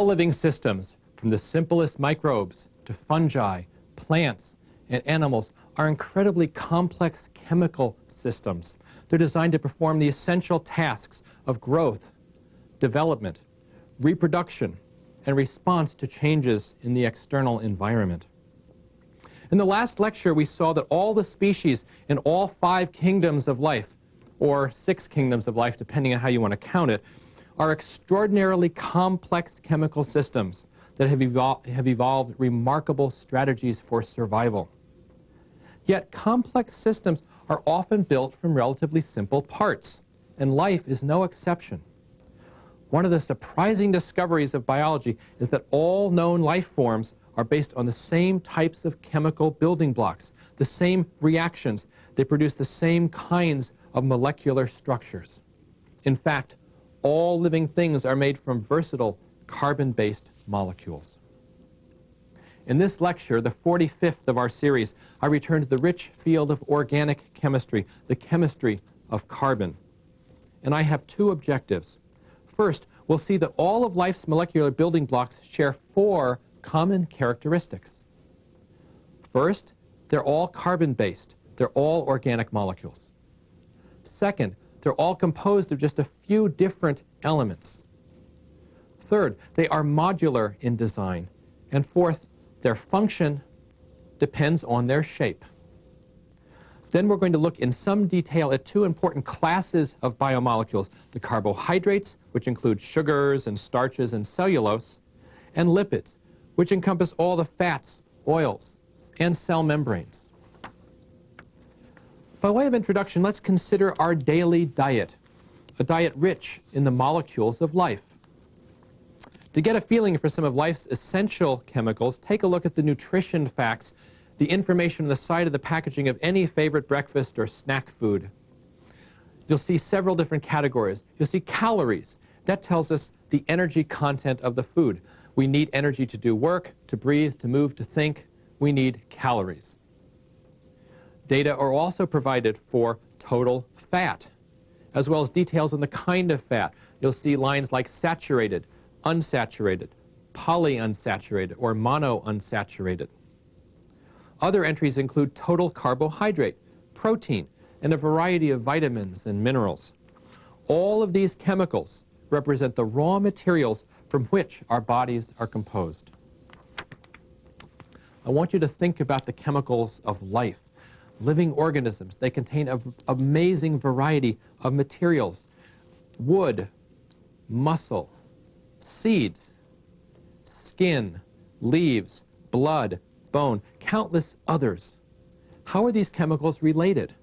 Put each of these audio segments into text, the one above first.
living systems, from the simplest microbes to fungi, plants, and animals, are incredibly complex chemical systems. They're designed to perform the essential tasks of growth, development, reproduction, and response to changes in the external environment. In the last lecture, we saw that all the species in all 5 kingdoms of life, or 6 kingdoms of life, depending on how you want to count it, are extraordinarily complex chemical systems that have evolved remarkable strategies for survival. Yet complex systems are often built from relatively simple parts, and life is no exception. One of the surprising discoveries of biology is that all known life forms are based on the same types of chemical building blocks, the same reactions. They produce the same kinds of molecular structures. In fact, all living things are made from versatile carbon-based molecules. In this lecture, the 45th of our series, I return to the rich field of organic chemistry, the chemistry of carbon. And I have 2 objectives. First, we'll see that all of life's molecular building blocks share 4 common characteristics. First, they're all carbon-based. They're all organic molecules. Second, they're all composed of just a few different elements. Third, they are modular in design. And fourth, their function depends on their shape. Then we're going to look in some detail at 2 important classes of biomolecules: the carbohydrates, which include sugars and starches and cellulose, and lipids, which encompass all the fats, oils, and cell membranes. By way of introduction, let's consider our daily diet, a diet rich in the molecules of life. To get a feeling for some of life's essential chemicals, take a look at the nutrition facts, the information on the side of the packaging of any favorite breakfast or snack food. You'll see several different categories. You'll see calories. That tells us the energy content of the food. We need energy to do work, to breathe, to move, to think. We need calories. Data are also provided for total fat, as well as details on the kind of fat. You'll see lines like saturated, unsaturated, polyunsaturated, or monounsaturated. Other entries include total carbohydrate, protein, and a variety of vitamins and minerals. All of these chemicals represent the raw materials from which our bodies are composed. I want you to think about the chemicals of life. Living organisms, they contain an amazing variety of materials: wood, muscle, seeds, skin, leaves, blood, bone, countless others. How are these chemicals related?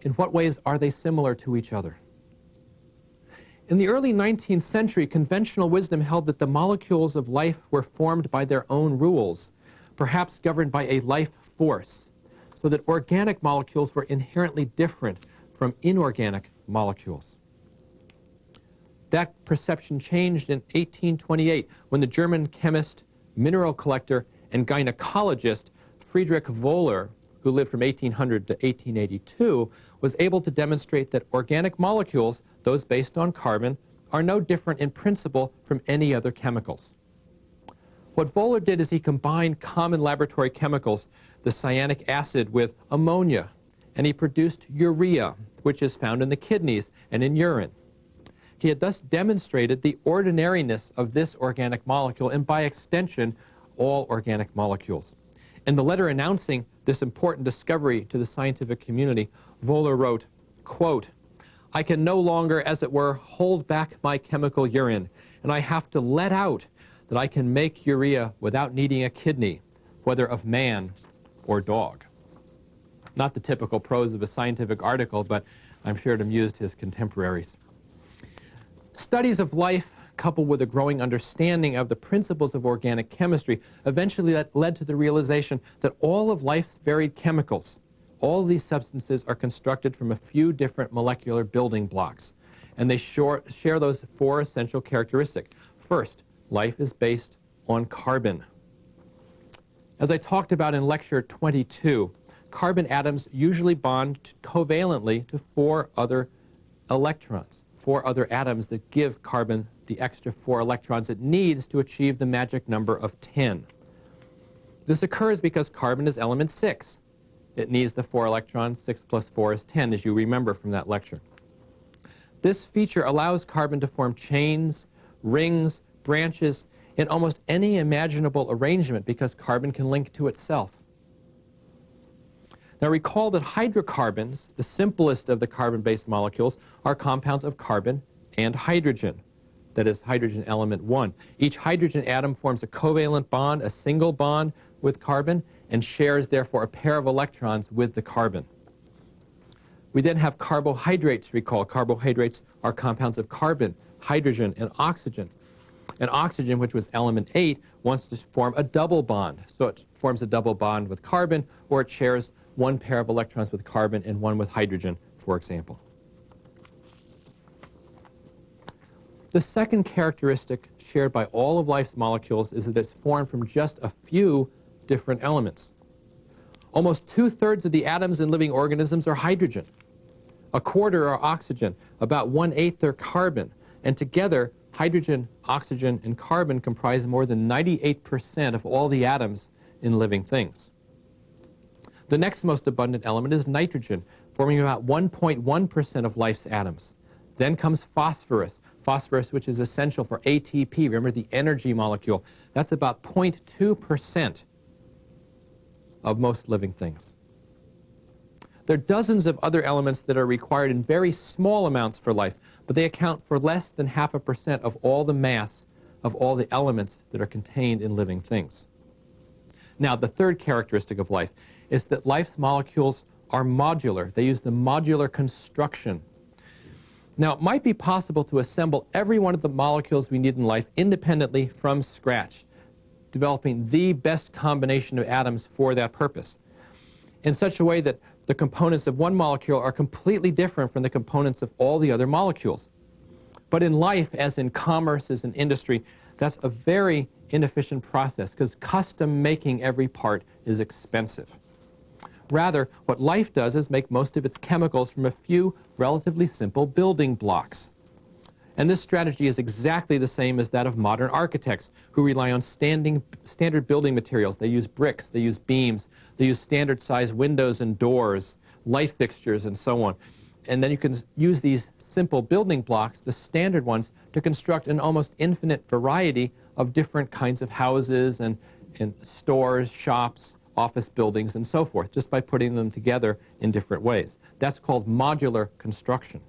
In what ways are they similar to each other? In the early 19th century, conventional wisdom held that the molecules of life were formed by their own rules, perhaps governed by a life force, so that organic molecules were inherently different from inorganic molecules. That perception changed in 1828 when the German chemist, mineral collector, and gynecologist Friedrich Wöhler, who lived from 1800 to 1882, was able to demonstrate that organic molecules, those based on carbon, are no different in principle from any other chemicals. What Wöhler did is he combined common laboratory chemicals, the cyanic acid, with ammonia, and he produced urea, which is found in the kidneys and in urine. He had thus demonstrated the ordinariness of this organic molecule, and by extension, all organic molecules. In the letter announcing this important discovery to the scientific community, Wöhler wrote, quote, "I can no longer, as it were, hold back my chemical urine, and I have to let out that I can make urea without needing a kidney, whether of man or dog." Not the typical prose of a scientific article, but I'm sure it amused his contemporaries. Studies of life, coupled with a growing understanding of the principles of organic chemistry, eventually led to the realization that all of life's varied chemicals, all of these substances are constructed from a few different molecular building blocks, and they share those 4 essential characteristics. First, life is based on carbon. As I talked about in lecture 22, carbon atoms usually bond covalently to 4 other electrons, 4 other atoms that give carbon the extra 4 electrons it needs to achieve the magic number of 10. This occurs because carbon is element 6. It needs the 4 electrons. 6 plus 4 is 10, as you remember from that lecture. This feature allows carbon to form chains, rings, branches, in almost any imaginable arrangement because carbon can link to itself. Now recall that hydrocarbons, the simplest of the carbon-based molecules, are compounds of carbon and hydrogen. That is hydrogen element 1. Each hydrogen atom forms a covalent bond, a single bond with carbon, and shares therefore a pair of electrons with the carbon. We then have carbohydrates, recall. Carbohydrates are compounds of carbon, hydrogen, and oxygen. And oxygen, which was element 8, wants to form a double bond. So it forms a double bond with carbon, or it shares one pair of electrons with carbon and one with hydrogen, for example. The second characteristic shared by all of life's molecules is that it's formed from just a few different elements. Almost 2/3 of the atoms in living organisms are hydrogen. 1/4 are oxygen. About 1/8 are carbon. And together, hydrogen, oxygen, and carbon comprise more than 98% of all the atoms in living things. The next most abundant element is nitrogen, forming about 1.1% of life's atoms. Then comes phosphorus. Phosphorus, which is essential for ATP, remember the energy molecule. That's about 0.2% of most living things. There are dozens of other elements that are required in very small amounts for life, but they account for less than 0.5% of all the mass of all the elements that are contained in living things. Now, the third characteristic of life is that life's molecules are modular. They use the modular construction. Now, it might be possible to assemble every one of the molecules we need in life independently from scratch, developing the best combination of atoms for that purpose, in such a way that the components of one molecule are completely different from the components of all the other molecules. But in life, as in commerce, as in industry, that's a very inefficient process because custom making every part is expensive. Rather, what life does is make most of its chemicals from a few relatively simple building blocks. And this strategy is exactly the same as that of modern architects who rely on standard building materials. They use bricks, they use beams, they use standard size windows and doors, light fixtures, and so on. And then you can use these simple building blocks, the standard ones, to construct an almost infinite variety of different kinds of houses and stores, shops, office buildings, and so forth, just by putting them together in different ways. That's called modular construction.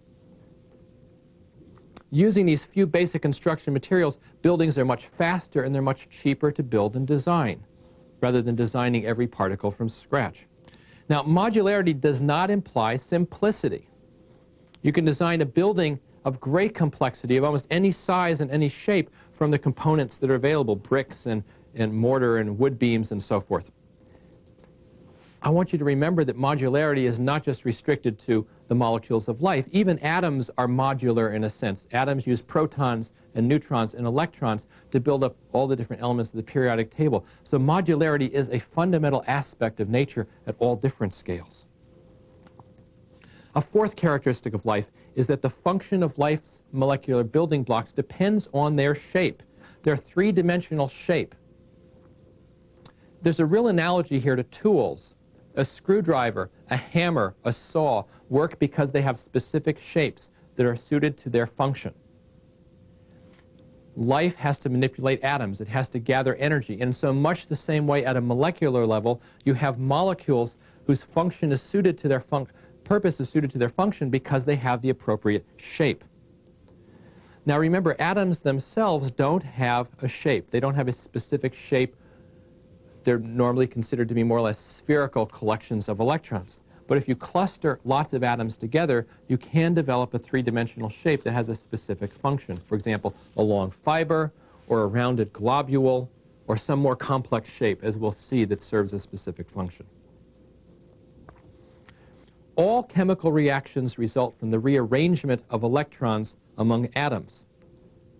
Using these few basic construction materials, buildings are much faster and they're much cheaper to build and design, rather than designing every particle from scratch. Now, modularity does not imply simplicity. You can design a building of great complexity, of almost any size and any shape, from the components that are available, bricks and mortar and wood beams and so forth. I want you to remember that modularity is not just restricted to the molecules of life. Even atoms are modular in a sense. Atoms use protons and neutrons and electrons to build up all the different elements of the periodic table. So modularity is a fundamental aspect of nature at all different scales. A fourth characteristic of life is that the function of life's molecular building blocks depends on their shape, their three-dimensional shape. There's a real analogy here to tools. A screwdriver, a hammer, a saw work because they have specific shapes that are suited to their function. Life has to manipulate atoms. It has to gather energy. In so much the same way at a molecular level, you have molecules whose function is suited to their purpose is suited to their function because they have the appropriate shape. Now remember, atoms themselves don't have a shape. They don't have a specific shape. They're normally considered to be more or less spherical collections of electrons. But if you cluster lots of atoms together, you can develop a three-dimensional shape that has a specific function. For example, a long fiber, or a rounded globule, or some more complex shape, as we'll see, that serves a specific function. All chemical reactions result from the rearrangement of electrons among atoms.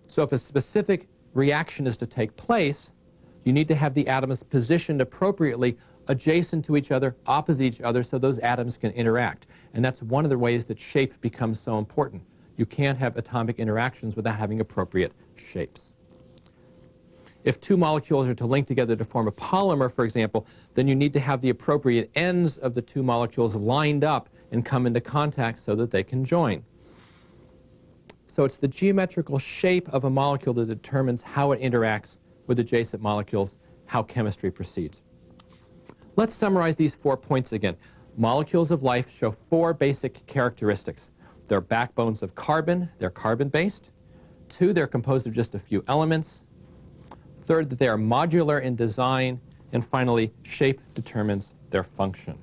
So if a specific reaction is to take place, you need to have the atoms positioned appropriately adjacent to each other, opposite each other, so those atoms can interact. And that's one of the ways that shape becomes so important. You can't have atomic interactions without having appropriate shapes. If two molecules are to link together to form a polymer, for example, then you need to have the appropriate ends of the two molecules lined up and come into contact so that they can join. So it's the geometrical shape of a molecule that determines how it interacts with adjacent molecules, how chemistry proceeds. Let's summarize these 4 points again. Molecules of life show 4 basic characteristics. They're backbones of carbon. They're carbon-based. 2, they're composed of just a few elements. 3rd, that they are modular in design. And finally, shape determines their function.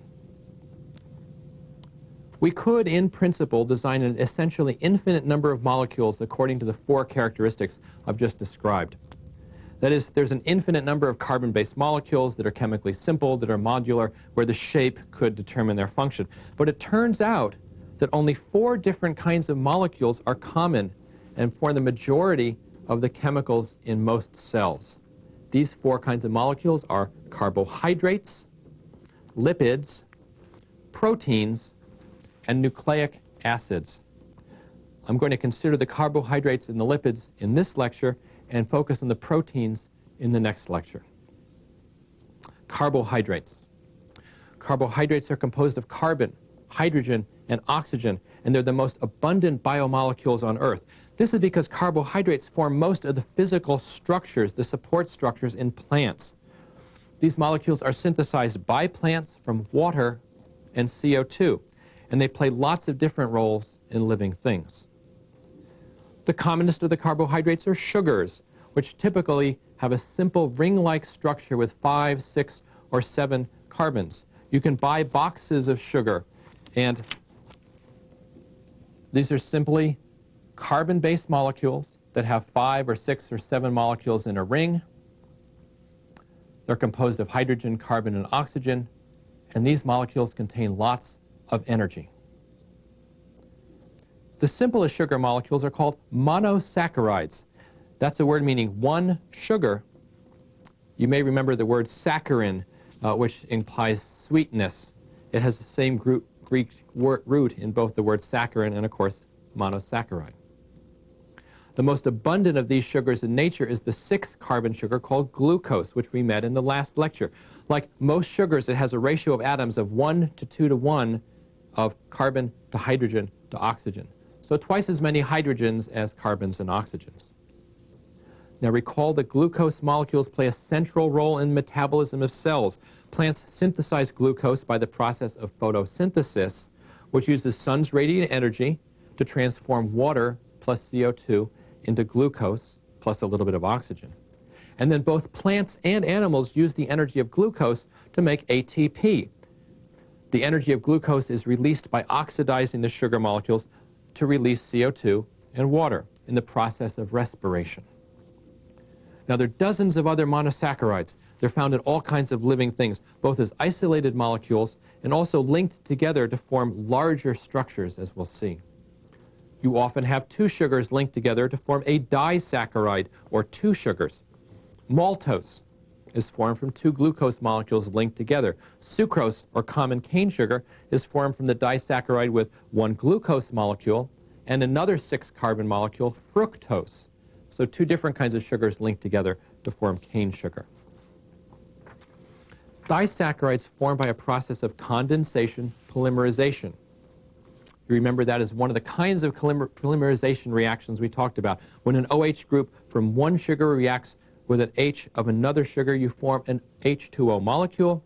We could, in principle, design an essentially infinite number of molecules according to the 4 characteristics I've just described. That is, there's an infinite number of carbon-based molecules that are chemically simple, that are modular, where the shape could determine their function. But it turns out that only 4 different kinds of molecules are common and form the majority of the chemicals in most cells. These 4 kinds of molecules are carbohydrates, lipids, proteins, and nucleic acids. I'm going to consider the carbohydrates and the lipids in this lecture and focus on the proteins in the next lecture. Carbohydrates. Carbohydrates are composed of carbon, hydrogen, and oxygen, and they're the most abundant biomolecules on Earth. This is because carbohydrates form most of the physical structures, the support structures in plants. These molecules are synthesized by plants from water and CO2, and they play lots of different roles in living things. The commonest of the carbohydrates are sugars, which typically have a simple ring-like structure with 5, 6, or 7 carbons. You can buy boxes of sugar, and these are simply carbon-based molecules that have 5 or 6 or 7 molecules in a ring. They're composed of hydrogen, carbon, and oxygen, and these molecules contain lots of energy. The simplest sugar molecules are called monosaccharides. That's a word meaning one sugar. You may remember the word saccharin, which implies sweetness. It has the same Greek root in both the word saccharin and, of course, monosaccharide. The most abundant of these sugars in nature is the 6th carbon sugar called glucose, which we met in the last lecture. Like most sugars, it has a ratio of atoms of 1 to 2 to 1 of carbon to hydrogen to oxygen. So twice as many hydrogens as carbons and oxygens. Now recall that glucose molecules play a central role in metabolism of cells. Plants synthesize glucose by the process of photosynthesis, which uses sun's radiant energy to transform water plus CO2 into glucose plus a little bit of oxygen. And then both plants and animals use the energy of glucose to make ATP. The energy of glucose is released by oxidizing the sugar molecules to release CO2 and water in the process of respiration. Now, there are dozens of other monosaccharides. They're found in all kinds of living things, both as isolated molecules and also linked together to form larger structures, as we'll see. You often have 2 sugars linked together to form a disaccharide, or 2 sugars. Maltose is formed from 2 glucose molecules linked together. Sucrose, or common cane sugar, is formed from the disaccharide with 1 glucose molecule and another 6 carbon molecule, fructose. So 2 different kinds of sugars linked together to form cane sugar. Disaccharides form by a process of condensation polymerization. You remember that as one of the kinds of polymerization reactions we talked about. When an OH group from one sugar reacts with an H of another sugar, you form an H2O molecule.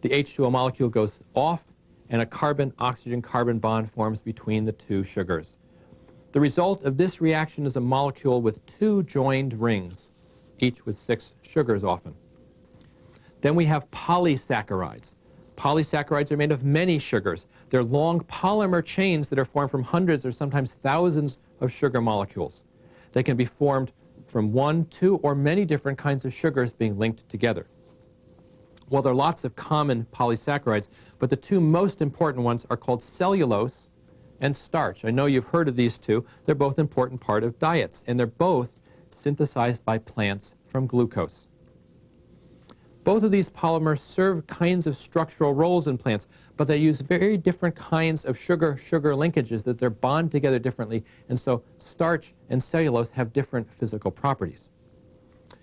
The H2O molecule goes off, and a carbon-oxygen-carbon bond forms between the 2 sugars. The result of this reaction is a molecule with 2 joined rings, each with 6 sugars often. Then we have polysaccharides. Polysaccharides are made of many sugars. They're long polymer chains that are formed from hundreds or sometimes thousands of sugar molecules. They can be formed from 1, 2, or many different kinds of sugars being linked together. Well, there are lots of common polysaccharides, but the 2 most important ones are called cellulose and starch. I know you've heard of these 2. They're both important part of diets, and they're both synthesized by plants from glucose. Both of these polymers serve kinds of structural roles in plants, but they use very different kinds of sugar-sugar linkages that they're bond together differently, and so starch and cellulose have different physical properties.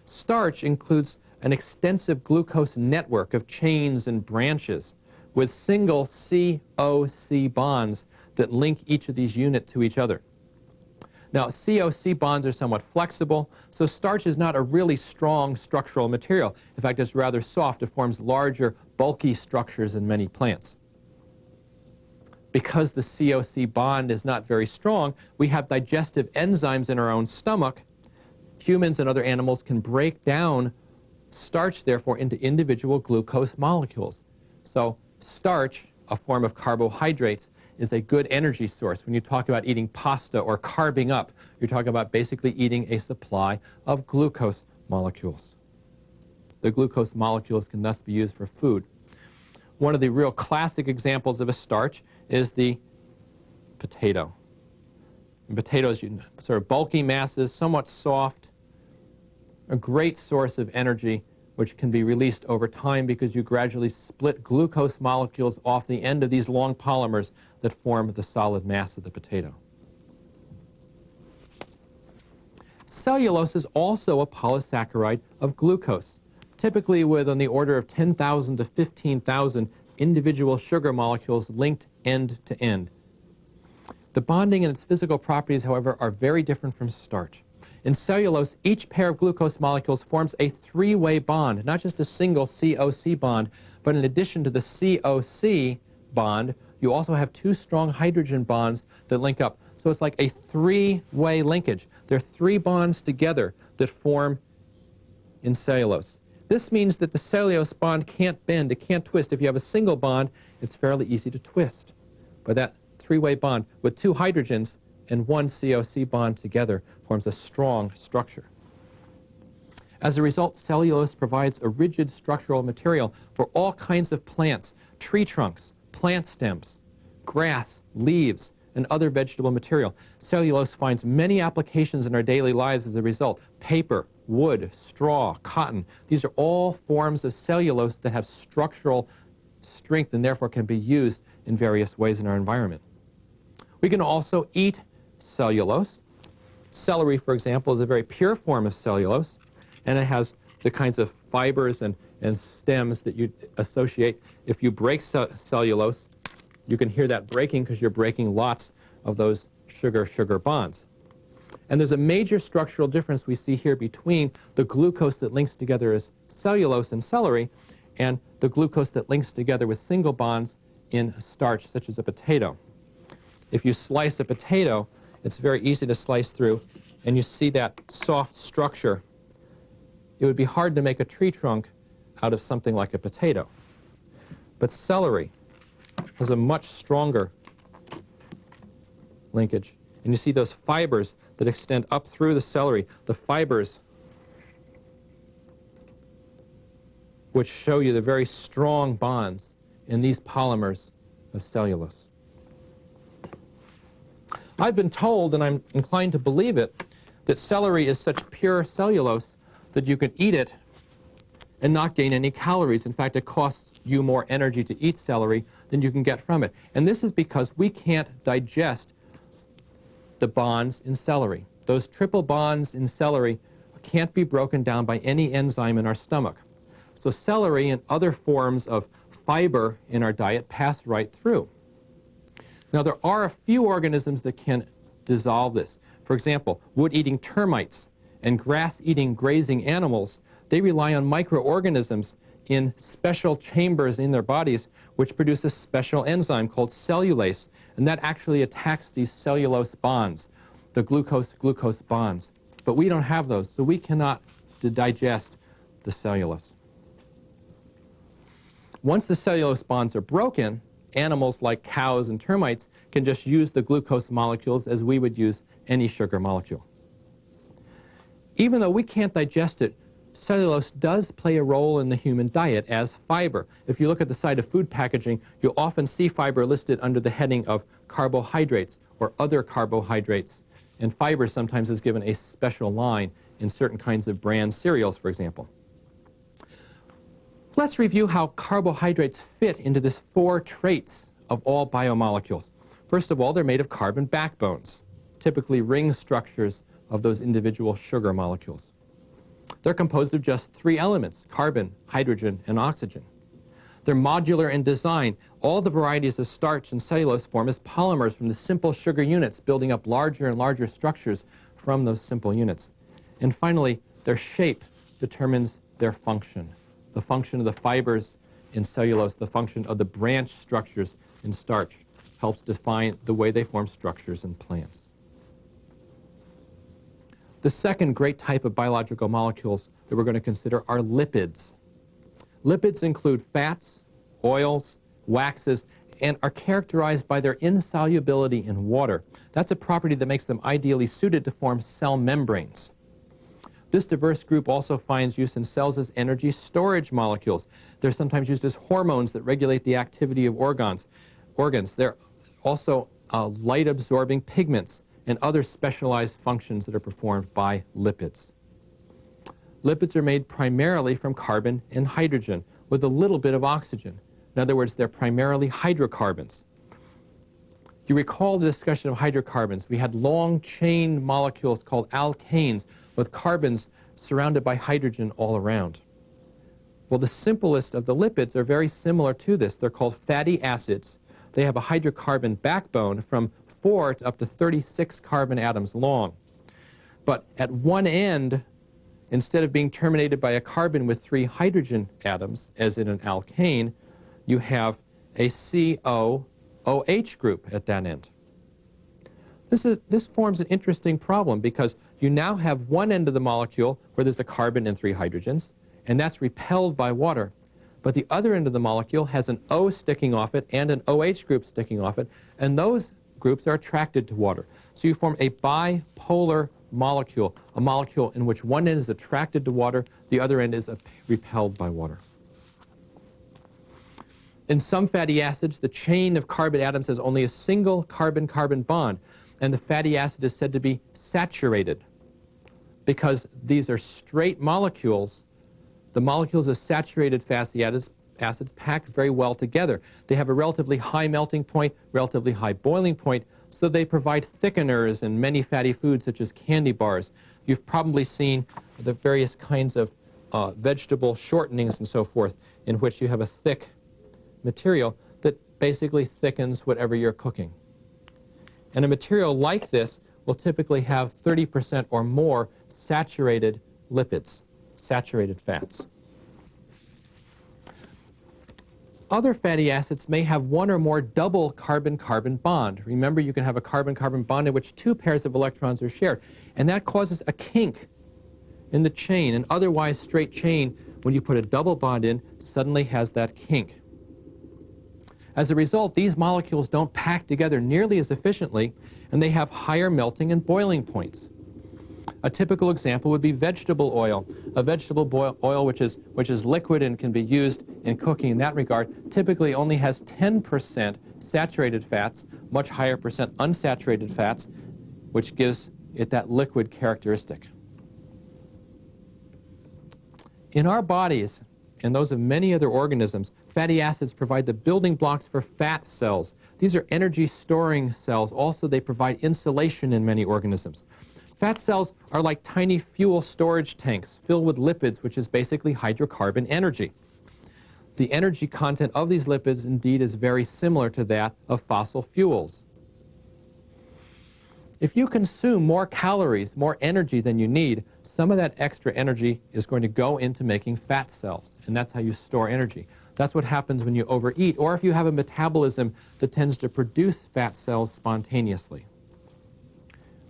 Starch includes an extensive glucose network of chains and branches with single COC bonds that link each of these units to each other. Now, COC bonds are somewhat flexible, so starch is not a really strong structural material. In fact, it's rather soft. It forms larger, bulky structures in many plants. Because the COC bond is not very strong, we have digestive enzymes in our own stomach. Humans and other animals can break down starch, therefore, into individual glucose molecules. So starch, a form of carbohydrates, is a good energy source. When you talk about eating pasta or carbing up, you're talking about basically eating a supply of glucose molecules. The glucose molecules can thus be used for food. One of the real classic examples of a starch is the potato. And potatoes, sort of bulky masses, somewhat soft, a great source of energy which can be released over time because you gradually split glucose molecules off the end of these long polymers that form the solid mass of the potato. Cellulose is also a polysaccharide of glucose, typically with on the order of 10,000 to 15,000 individual sugar molecules linked end to end. The bonding and its physical properties, however, are very different from starch. In cellulose, each pair of glucose molecules forms a three-way bond, not just a single COC bond, but in addition to the COC bond, you also have two strong hydrogen bonds that link up. So it's like a three-way linkage. There are three bonds together that form in cellulose. This means that the cellulose bond can't bend, it can't twist. If you have a single bond, it's fairly easy to twist. But that three-way bond with two hydrogens and one COC bond together forms a strong structure. As a result, cellulose provides a rigid structural material for all kinds of plants, tree trunks, plant stems, grass, leaves, and other vegetable material. Cellulose finds many applications in our daily lives as a result. Paper, wood, straw, cotton. These are all forms of cellulose that have structural strength and therefore can be used in various ways in our environment. We can also eat cellulose. Celery, for example, is a very pure form of cellulose, and it has the kinds of fibers and stems that you associate. If you break cellulose, you can hear that breaking because you're breaking lots of those sugar-sugar bonds. And there's a major structural difference we see here between the glucose that links together as cellulose in celery and the glucose that links together with single bonds in starch, such as a potato. If you slice a potato, it's very easy to slice through, and you see that soft structure. It would be hard to make a tree trunk out of something like a potato. But celery has a much stronger linkage. And you see those fibers that extend up through the celery, the fibers which show you the very strong bonds in these polymers of cellulose. I've been told, and I'm inclined to believe it, that celery is such pure cellulose that you can eat it and not gain any calories. In fact, it costs you more energy to eat celery than you can get from it. And this is because we can't digest the bonds in celery. Those triple bonds in celery can't be broken down by any enzyme in our stomach. So celery and other forms of fiber in our diet pass right through. Now, there are a few organisms that can dissolve this. For example, wood-eating termites and grass-eating grazing animals, they rely on microorganisms in special chambers in their bodies which produce a special enzyme called cellulase, and that actually attacks these cellulose bonds, the glucose-glucose bonds. But we don't have those, so we cannot digest the cellulose. Once the cellulose bonds are broken, animals like cows and termites can just use the glucose molecules as we would use any sugar molecule. Even though we can't digest it, cellulose does play a role in the human diet as fiber. If you look at the side of food packaging, you'll often see fiber listed under the heading of carbohydrates or other carbohydrates. And fiber sometimes is given a special line in certain kinds of brand cereals, for example. Let's review how carbohydrates fit into this 4 traits of all biomolecules. First of all, they're made of carbon backbones, typically ring structures of those individual sugar molecules. They're composed of just 3 elements, carbon, hydrogen, and oxygen. They're modular in design. All the varieties of starch and cellulose form as polymers from the simple sugar units, building up larger and larger structures from those simple units. And finally, their shape determines their function. The function of the fibers in cellulose, the function of the branch structures in starch, helps define the way they form structures in plants. The second great type of biological molecules that we're going to consider are lipids. Lipids include fats, oils, waxes, and are characterized by their insolubility in water. That's a property that makes them ideally suited to form cell membranes. This diverse group also finds use in cells as energy storage molecules. They're sometimes used as hormones that regulate the activity of organs. They're also light-absorbing pigments and other specialized functions that are performed by lipids. Lipids are made primarily from carbon and hydrogen with a little bit of oxygen. In other words, they're primarily hydrocarbons. You recall the discussion of hydrocarbons. We had long chain molecules called alkanes with carbons surrounded by hydrogen all around. Well, the simplest of the lipids are very similar to this. They're called fatty acids. They have a hydrocarbon backbone from 4 to up to 36 carbon atoms long. But at one end, instead of being terminated by a carbon with 3 hydrogen atoms, as in an alkane, you have a COOH group at that end. This forms an interesting problem because you now have one end of the molecule where there's a carbon and 3 hydrogens, and that's repelled by water. But the other end of the molecule has an O sticking off it and an OH group sticking off it, and those groups are attracted to water. So you form a bipolar molecule, a molecule in which one end is attracted to water, the other end is repelled by water. In some fatty acids, the chain of carbon atoms has only a single carbon-carbon bond, and the fatty acid is said to be saturated. Because these are straight molecules, the molecules of saturated fatty acids pack very well together. They have a relatively high melting point, relatively high boiling point, so they provide thickeners in many fatty foods such as candy bars. You've probably seen the various kinds of vegetable shortenings and so forth in which you have a thick material that basically thickens whatever you're cooking. And a material like this will typically have 30% or more saturated lipids, saturated fats. Other fatty acids may have one or more double carbon-carbon bond. Remember, you can have a carbon-carbon bond in which 2 pairs of electrons are shared, and that causes a kink in the chain. An otherwise straight chain, when you put a double bond in, suddenly has that kink. As a result, these molecules don't pack together nearly as efficiently, and they have higher melting and boiling points. A typical example would be vegetable oil. A vegetable oil which is liquid and can be used in cooking in that regard typically only has 10% saturated fats, much higher percent unsaturated fats, which gives it that liquid characteristic. In our bodies, and those of many other organisms, fatty acids provide the building blocks for fat cells. These are energy storing cells. Also, they provide insulation in many organisms. Fat cells are like tiny fuel storage tanks filled with lipids, which is basically hydrocarbon energy. The energy content of these lipids, indeed, is very similar to that of fossil fuels. If you consume more calories, more energy than you need, some of that extra energy is going to go into making fat cells, and that's how you store energy. That's what happens when you overeat, or if you have a metabolism that tends to produce fat cells spontaneously.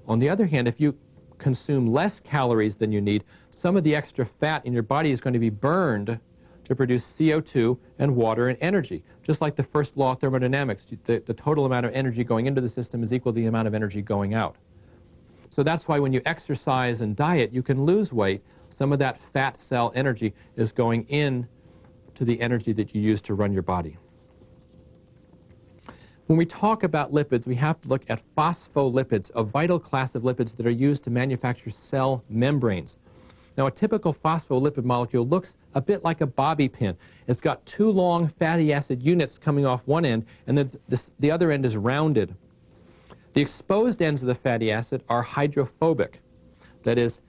On the other hand, if you consume less calories than you need, some of the extra fat in your body is going to be burned to produce CO2 and water and energy. Just like the first law of thermodynamics, the total amount of energy going into the system is equal to the amount of energy going out. So that's why when you exercise and diet, you can lose weight. Some of that fat cell energy is going in to the energy that you use to run your body. When we talk about lipids, we have to look at phospholipids, a vital class of lipids that are used to manufacture cell membranes. Now, a typical phospholipid molecule looks a bit like a bobby pin. It's got two long fatty acid units coming off one end, and then the other end is rounded. The exposed ends of the fatty acid are hydrophobic. That is,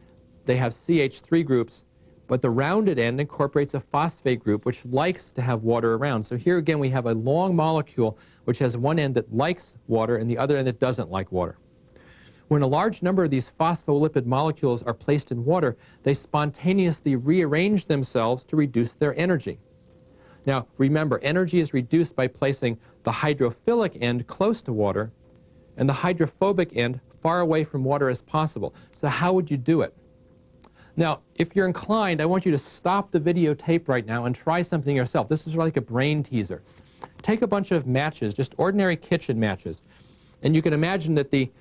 they have CH3 groups, but the rounded end incorporates a phosphate group which likes to have water around. So here again we have a long molecule which has one end that likes water and the other end that doesn't like water. When a large number of these phospholipid molecules are placed in water, they spontaneously rearrange themselves to reduce their energy. Now remember, energy is reduced by placing the hydrophilic end close to water and the hydrophobic end far away from water as possible. So how would you do it? Now, if you're inclined, I want you to stop the videotape right now and try something yourself. This is like a brain teaser. Take a bunch of matches, just ordinary kitchen matches, and you can imagine that the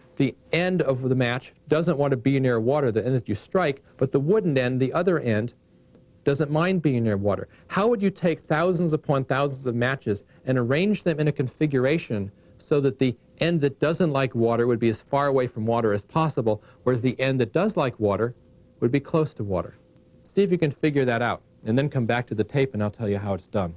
end of the match doesn't want to be near water, the end that you strike, but the wooden end, the other end, doesn't mind being near water. How would you take thousands upon thousands of matches and arrange them in a configuration so that the end that doesn't like water would be as far away from water as possible, whereas the end that does like water would be close to water? See if you can figure that out, and then come back to the tape and I'll tell you how it's done.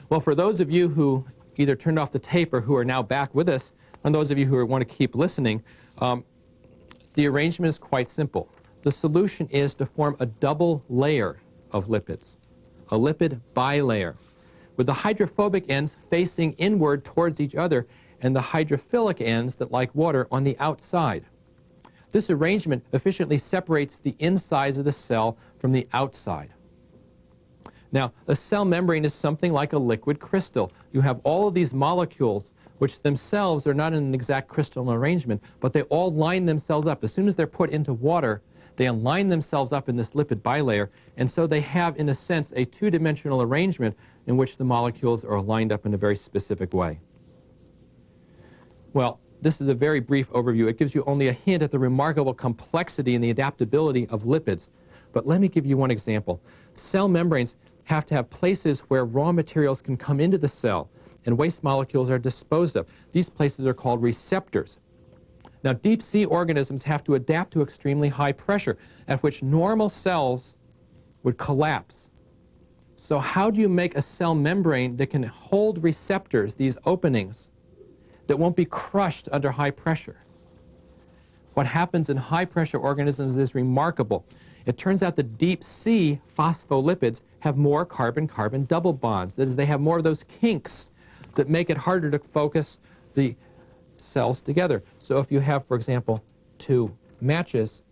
Well, for those of you who either turned off the tape or who are now back with us, and those of you who want to keep listening, the arrangement is quite simple. The solution is to form a double layer of lipids, a lipid bilayer, with the hydrophobic ends facing inward towards each other and the hydrophilic ends that like water on the outside. This arrangement efficiently separates the insides of the cell from the outside. Now, a cell membrane is something like a liquid crystal. You have all of these molecules which themselves are not in an exact crystalline arrangement, but they all line themselves up. As soon as they're put into water, they align themselves up in this lipid bilayer, and so they have, in a sense, a two-dimensional arrangement in which the molecules are lined up in a very specific way. Well, this is a very brief overview. It gives you only a hint at the remarkable complexity and the adaptability of lipids. But let me give you one example. Cell membranes have to have places where raw materials can come into the cell and waste molecules are disposed of. These places are called receptors. Now, deep-sea organisms have to adapt to extremely high pressure, at which normal cells would collapse. So how do you make a cell membrane that can hold receptors, these openings, that won't be crushed under high pressure? What happens in high-pressure organisms is remarkable. It turns out that deep-sea phospholipids have more carbon-carbon double bonds. That is, they have more of those kinks that make it harder to focus the cells together. So if you have, for example, two matches,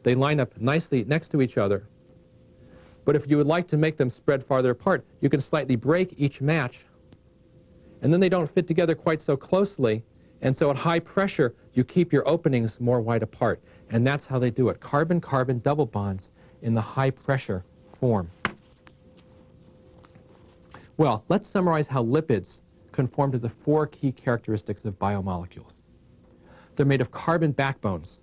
they line up nicely next to each other. But if you would like to make them spread farther apart, you can slightly break each match, and then they don't fit together quite so closely, and so at high pressure, you keep your openings more wide apart. And that's how they do it. Carbon-carbon double bonds in the high-pressure form. Well, let's summarize how lipids conform to the four key characteristics of biomolecules. They're made of carbon backbones,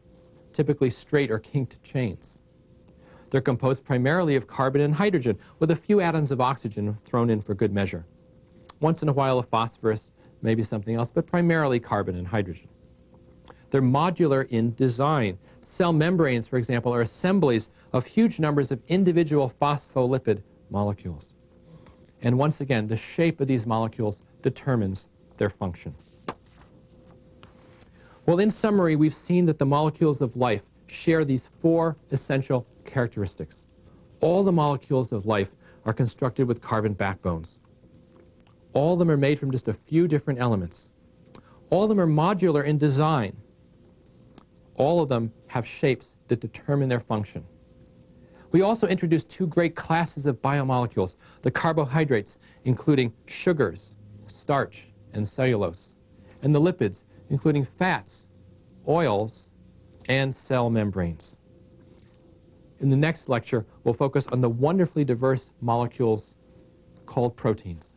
typically straight or kinked chains. They're composed primarily of carbon and hydrogen, with a few atoms of oxygen thrown in for good measure. Once in a while, a phosphorus, maybe something else, but primarily carbon and hydrogen. They're modular in design. Cell membranes, for example, are assemblies of huge numbers of individual phospholipid molecules. And once again, the shape of these molecules determines their function. Well, in summary, we've seen that the molecules of life share these four essential characteristics. All the molecules of life are constructed with carbon backbones. All of them are made from just a few different elements. All of them are modular in design. All of them have shapes that determine their function. We also introduced two great classes of biomolecules, the carbohydrates, including sugars, starch, and cellulose, and the lipids, including fats, oils, and cell membranes. In the next lecture, we'll focus on the wonderfully diverse molecules called proteins.